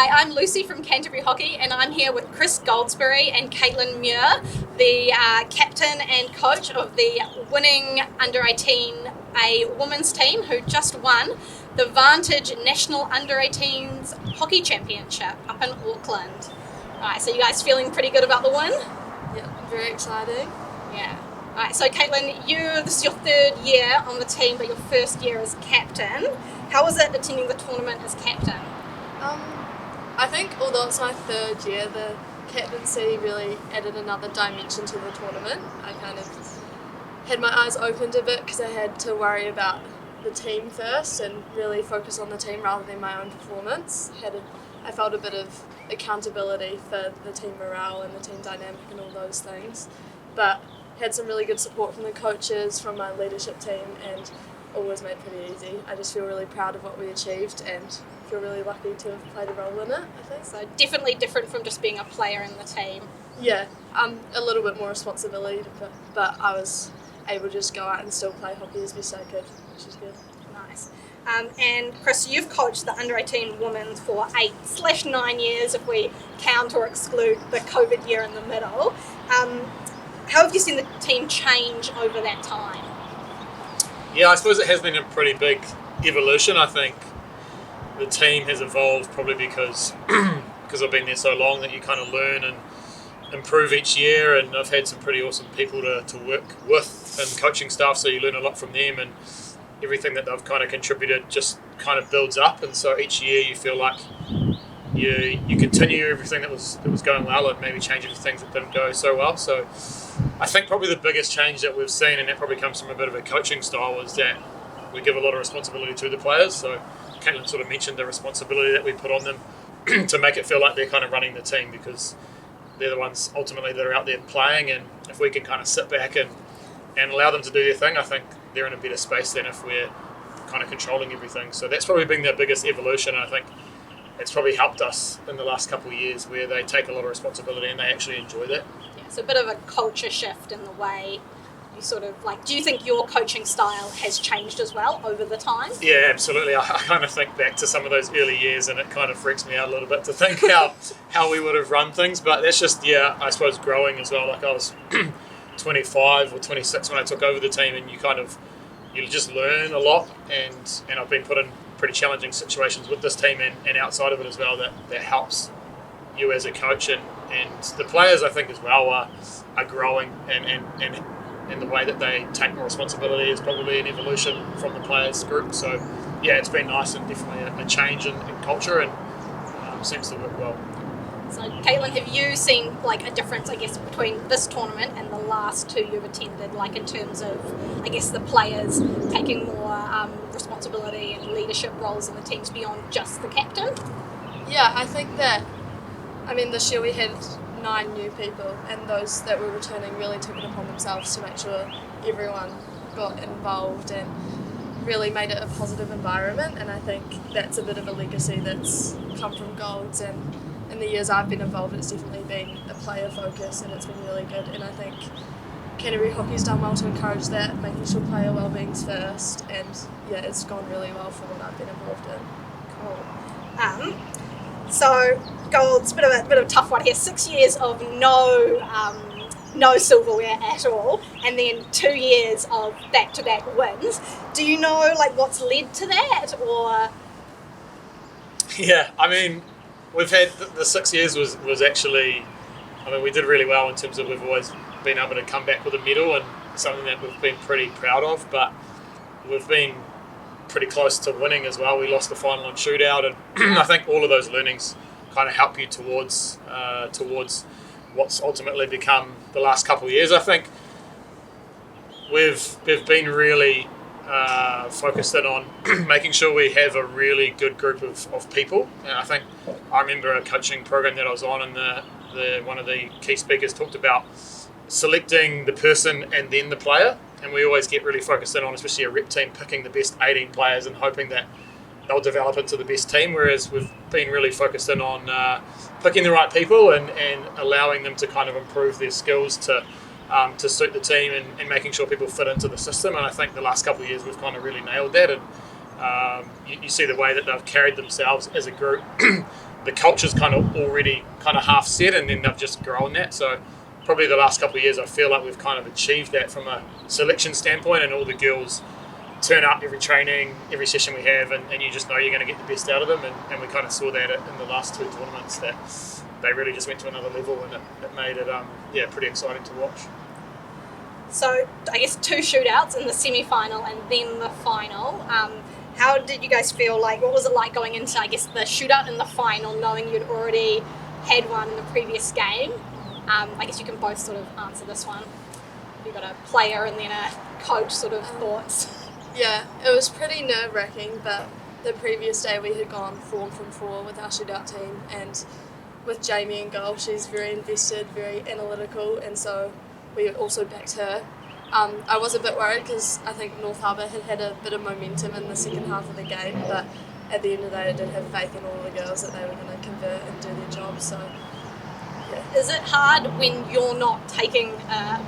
Hi, I'm Lucy from Canterbury Hockey, and I'm here with Chris Goldsbury and Caitlin Muir, the captain and coach of the winning Under-18A women's team who just won the Vantage National Under-18s Hockey Championship up in Auckland. Alright, so you guys feeling pretty good about the win? Yeah, very exciting. Yeah. Alright, so Caitlin, this is your third year on the team, but your first year as captain. How was it attending the tournament as captain? I think although it's my third year, the captaincy really added another dimension to the tournament. I kind of had my eyes opened a bit because I had to worry about the team first and really focus on the team rather than my own performance. I felt a bit of accountability for the team morale and the team dynamic and all those things, but had some really good support from the coaches, from my leadership team, and all was made pretty easy. I just feel really proud of what we achieved and feel really lucky to have played a role in it, I think. So definitely different from just being a player in the team. Yeah, a little bit more responsibility, but I was able to just go out and still play hockey as best I could, which is good. Nice. And Chris, you've coached the Under-18 women for 8/9 years if we count or exclude the COVID year in the middle. How have you seen the team change over that time? Yeah, I suppose it has been a pretty big evolution. I think the team has evolved probably because I've been there so long that you kind of learn and improve each year, and I've had some pretty awesome people to work with and coaching staff, so you learn a lot from them, and everything that they've kind of contributed just kind of builds up, and so each year you feel like you continue everything that was going well and maybe changing things that didn't go so well. So I think probably the biggest change that we've seen, and that probably comes from a bit of a coaching style, is that we give a lot of responsibility to the players. So Caitlin sort of mentioned the responsibility that we put on them to make it feel like they're kind of running the team, because they're the ones ultimately that are out there playing, and if we can kind of sit back and allow them to do their thing, I think they're in a better space than if we're kind of controlling everything. So that's probably been the biggest evolution. I think it's probably helped us in the last couple of years, where they take a lot of responsibility and they actually enjoy that. Yeah, so a bit of a culture shift in the way you sort of do you think your coaching style has changed as well over the time? Yeah, absolutely. I kind of think back to some of those early years, and it kind of freaks me out a little bit to think how we would have run things, but that's just, I suppose growing as well. Like I was 25 or 26 when I took over the team, and you just learn a lot, and I've been put in pretty challenging situations with this team and outside of it as well that helps you as a coach, and the players I think as well are growing, and the way that they take more responsibility is probably an evolution from the players group. So yeah, it's been nice, and definitely a change in culture, and seems to work well. So Caitlin, have you seen a difference, I guess, between this tournament and the last two you've attended, in terms of, I guess, the players taking more responsibility and leadership roles in the teams beyond just the captain? Yeah, I think that, this year we had 9 new people, and those that were returning really took it upon themselves to make sure everyone got involved and really made it a positive environment, and I think that's a bit of a legacy that's come from Golds, and in the years I've been involved it's definitely been a player focus, and it's been really good, and I think Canterbury Hockey's done well to encourage that, making sure player wellbeing's first, and it's gone really well for what I've been involved in. Cool. So Golds, bit of a tough one here. 6 years of no silverware at all, and then 2 years of back-to-back wins. Do you know what's led to that, or? Yeah, we've had the 6 years was actually, we did really well in terms of we've always been able to come back with a medal, and something that we've been pretty proud of, but we've been pretty close to winning as well. We lost the final in shootout, and I think all of those learnings kind of help you towards what's ultimately become the last couple of years. I think we've been really focused in on making sure we have a really good group of people, and I remember a coaching program that I was on, and the one of the key speakers talked about selecting the person and then the player, and we always get really focused in on, especially a rep team, picking the best 18 players and hoping that they'll develop into the best team, whereas we've been really focused in on picking the right people and allowing them to kind of improve their skills to suit the team, and making sure people fit into the system. And I think the last couple of years we've kind of really nailed that, and you see the way that they've carried themselves as a group the culture's kind of already kind of half set, and then they've just grown that. So probably the last couple of years, I feel like we've kind of achieved that from a selection standpoint, and all the girls turn up every training, every session we have, and you just know you're going to get the best out of them. And we kind of saw that in the last two tournaments, that they really just went to another level, and it made it pretty exciting to watch. So I guess 2 shootouts in the semi-final and then the final. How did you guys feel like? What was it like going into, I guess, the shootout and the final, knowing you'd already had one in the previous game? I guess you can both sort of answer this one. You've got a player and then a coach sort of thoughts. Yeah, it was pretty nerve-wracking, but the previous day we had gone 4 from 4 with our shootout team, and with Jamie in goal, she's very invested, very analytical, and so we also backed her. I was a bit worried because I think North Harbour had a bit of momentum in the second half of the game, but at the end of the day I did have faith in all the girls that they were going to convert and do their job. So, yeah. Is it hard when you're not taking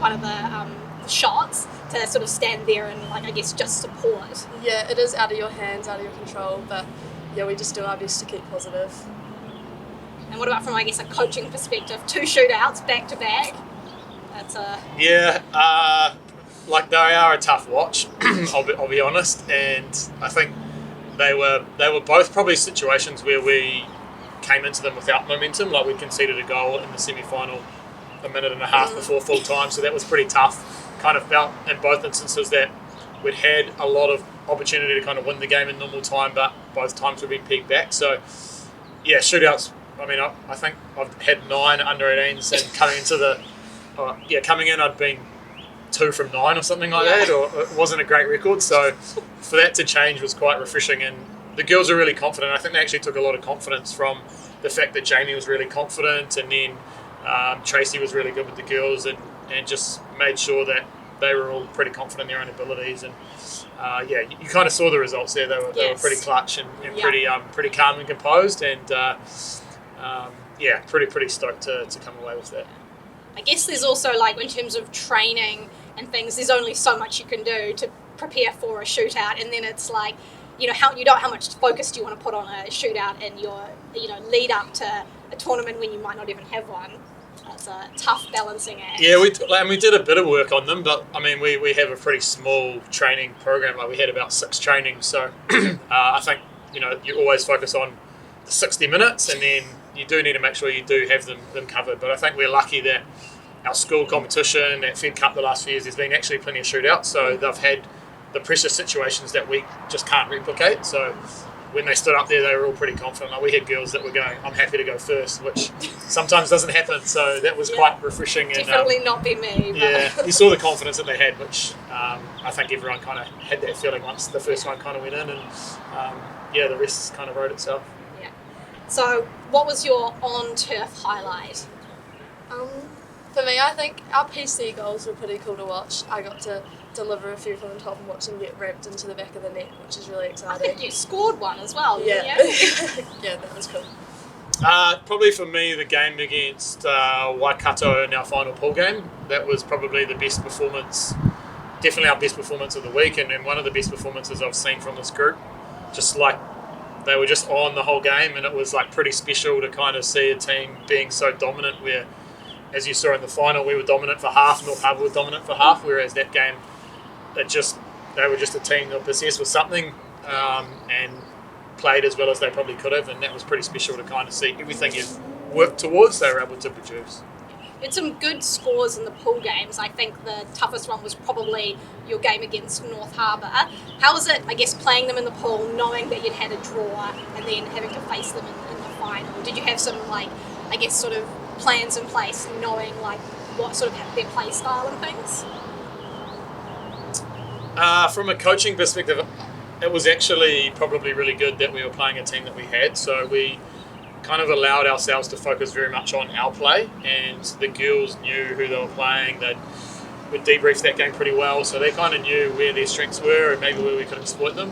one of the shots to sort of stand there and, like, I guess, just support? Yeah, it is out of your hands, out of your control, but yeah, we just do our best to keep positive. And what about from, I guess, a coaching perspective? 2 shootouts back to back. That's a... Yeah, like they are a tough watch. I'll be honest, and I think they were both probably situations where we came into them without momentum. Like, we conceded a goal in the semi-final a minute and a half before full time, so that was pretty tough. Kind of felt in both instances that we'd had a lot of opportunity to kind of win the game in normal time, but both times we've been pegged back. So yeah, shootouts. I mean, I think I've had 9 under 18s, and coming in I'd been 2 from 9 or something like that, or it wasn't a great record. So for that to change was quite refreshing, and the girls are really confident. I think they actually took a lot of confidence from the fact that Jamie was really confident, and then Tracy was really good with the girls, and just made sure that they were all pretty confident in their own abilities. And you kind of saw the results there. They were pretty clutch and pretty calm and composed, and pretty stoked to come away with that. I guess there's also, like, in terms of training and things, there's only so much you can do to prepare for a shootout, and then it's like, how much focus do you want to put on a shootout and your lead up to a tournament when you might not even have one. It's a tough balancing act. Yeah, we did a bit of work on them, but I mean we have a pretty small training program. Like, we had about 6 trainings, so I think you always focus on the 60 minutes, and then you do need to make sure you do have them covered. But I think we're lucky that our school competition at Fed Cup the last few years, there's been actually plenty of shootouts, so they've had the pressure situations that we just can't replicate. So when they stood up there, they were all pretty confident. Like, we had girls that were going, I'm happy to go first, which sometimes doesn't happen. So that was quite refreshing. Definitely not be me. But. Yeah, you saw the confidence that they had, which I think everyone kind of had that feeling once the first one kind of went in, and the rest kind of wrote itself. Yeah. So what was your on-turf highlight? For me, I think our PC goals were pretty cool to watch. I got to deliver a few from the top and watch them get wrapped into the back of the net, which is really exciting. I think you scored one as well. Yeah. Yeah, that was cool. Probably for me, the game against Waikato in our final pool game, that was probably the best performance, definitely our best performance of the week, and one of the best performances I've seen from this group. Just like, they were just on the whole game, and it was like pretty special to kind of see a team being so dominant, where, as you saw in the final, we were dominant for half, North Harbour were dominant for half, whereas that game, they were just a team that were possessed with something, and played as well as they probably could have, and that was pretty special to kind of see everything you've worked towards, they were able to produce. You had some good scores in the pool games. I think the toughest one was probably your game against North Harbour. How was it, I guess, playing them in the pool, knowing that you'd had a draw, and then having to face them in the final? Did you have some, like, I guess, sort of plans in place, knowing, like, what sort of their play style and things? From a coaching perspective, it was actually probably really good that we were playing a team that we had, so we kind of allowed ourselves to focus very much on our play, and the girls knew who they were playing. We'd debriefed that game pretty well, so they kind of knew where their strengths were and maybe where we could exploit them,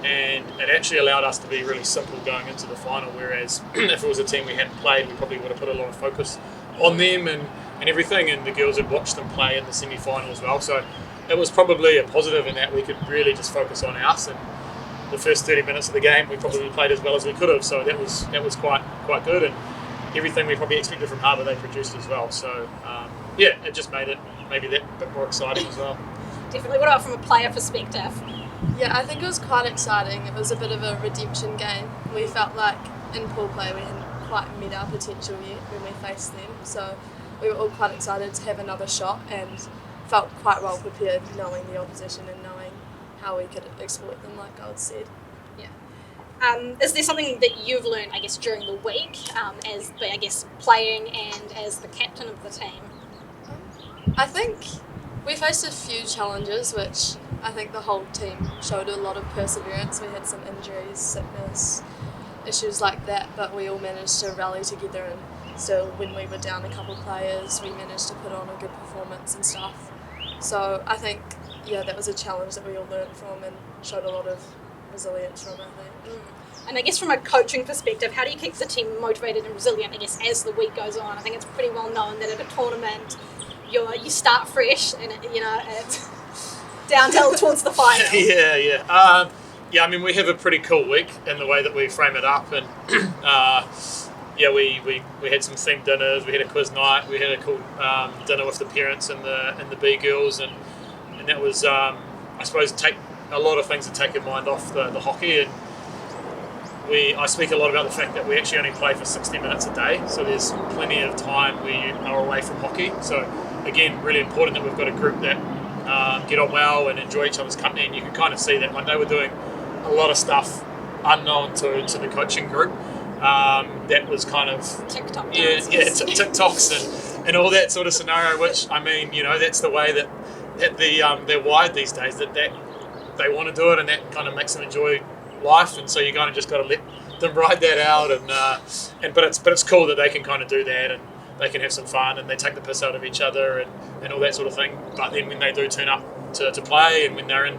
and it actually allowed us to be really simple going into the final, whereas if it was a team we hadn't played, we probably would have put a lot of focus on them and everything, and the girls had watched them play in the semi-final as well, so it was probably a positive in that we could really just focus on us, and the first 30 minutes of the game we probably played as well as we could have. So that was quite good, and everything we probably expected from Harbour they produced as well. So it just made it maybe that bit more exciting as well. Definitely. What about from a player perspective? Yeah, I think it was quite exciting. It was a bit of a redemption game. We felt like in pool play we hadn't quite met our potential yet when we faced them. So we were all quite excited to have another shot and felt quite well prepared knowing the opposition and knowing how we could exploit them, like God said. Yeah. Is there something that you've learned, I guess, during the week as playing and as the captain of the team? I think we faced a few challenges which I think the whole team showed a lot of perseverance. We had some injuries, sickness, issues like that, but we all managed to rally together, and still when we were down a couple of players we managed to put on a good performance and stuff. So I think that was a challenge that we all learned from and showed a lot of resilience from, I think. And I guess from a coaching perspective, how do you keep the team motivated and resilient, I guess, as the week goes on? I think it's pretty well known that at a tournament you start fresh and it's down towards the final. I mean, we have a pretty cool week in the way that we frame it up, and we had some themed dinners, we had a quiz night, we had a cool dinner with the parents and the B girls, and that was I suppose take a lot of things to take your mind off the hockey. And I speak a lot about the fact that we actually only play for 60 minutes a day, so there's plenty of time where you are away from hockey. So again, really important that we've got a group that get on well and enjoy each other's company, and you can kind of see that one day we're doing a lot of stuff unknown to the coaching group. That was kind of TikTok TikToks and all that sort of scenario, which I mean, that's the way that they're wired these days, that they want to do it, and that kind of makes them enjoy life, and so you kind of just got to let them ride that out, but it's cool that they can kind of do that, and they can have some fun, and they take the piss out of each other and all that sort of thing. But then when they do turn up to play, and when they're in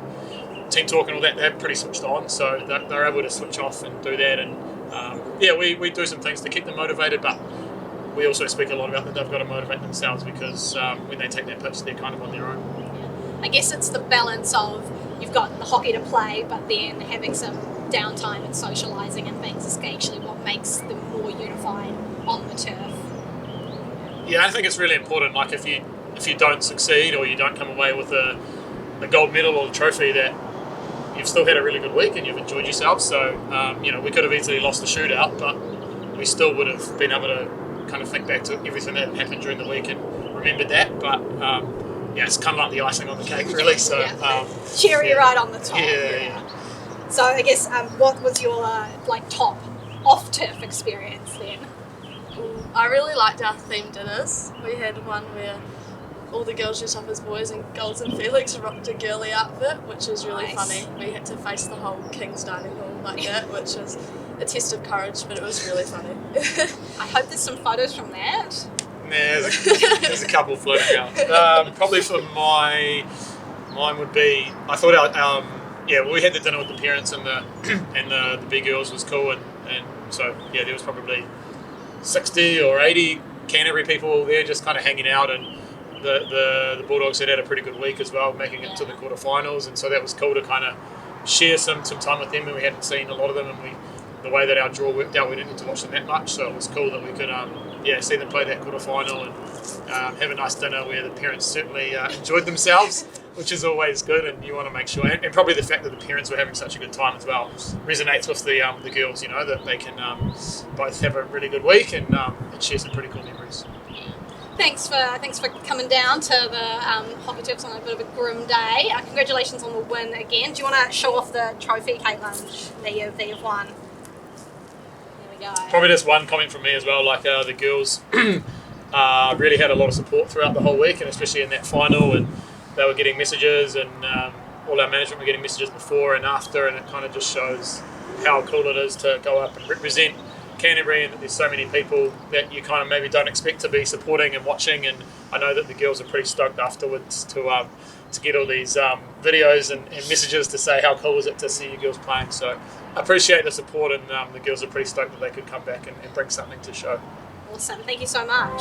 team talk and all that, they're pretty switched on, so they're able to switch off and do that. And we do some things to keep them motivated, but we also speak a lot about that they've got to motivate themselves, because when they take that pitch, they're kind of on their own. I guess it's the balance of you've got the hockey to play, but then having some downtime and socialising and things is actually what makes them more unified on the turf. Yeah, I think it's really important. Like if you don't succeed or you don't come away with a gold medal or a trophy, that you've still had a really good week and you've enjoyed yourself. So we could have easily lost the shootout, but we still would have been able to kind of think back to everything that happened during the week and remembered that. But it's kind of like the icing on the cake, really. So cherry right on the top. Yeah. So I guess what was your top off turf experience then? I really liked our themed dinners. We had one where all the girls dressed up as boys and Golds and Felix rocked a girly outfit, which was really funny. We had to face the whole King's dining hall like that, which was a test of courage, but it was really funny. I hope there's some photos from that. Yeah, there's a couple floating around. Probably for mine would be, I thought we had the dinner with the parents and the big girls was cool, and so there was probably 60 or 80 Canterbury people there just kind of hanging out, and the Bulldogs had a pretty good week as well, making it to the quarterfinals, and so that was cool to kind of share some time with them, and we hadn't seen a lot of them, and the way that our draw worked out, we didn't get to watch them that much, so it was cool that we could see them play that quarterfinal and have a nice dinner where the parents certainly enjoyed themselves, which is always good, and you want to make sure, and probably the fact that the parents were having such a good time as well resonates with the girls, that they can both have a really good week and share some pretty cool memories. Thanks for coming down to the hockey turfs on a bit of a grim day. Congratulations on the win again. Do you want to show off the trophy, Caitlin, that you've won? There we go. Probably just one comment from me as well. Like the girls really had a lot of support throughout the whole week, and especially in that final, and they were getting messages, and all our management were getting messages before and after, and it kind of just shows how cool it is to go up and represent Canterbury, and that there's so many people that you kind of maybe don't expect to be supporting and watching. And I know that the girls are pretty stoked afterwards to get all these videos and messages to say how cool is it to see you girls playing. So I appreciate the support, and the girls are pretty stoked that they could come back and bring something to show. Awesome, thank you so much.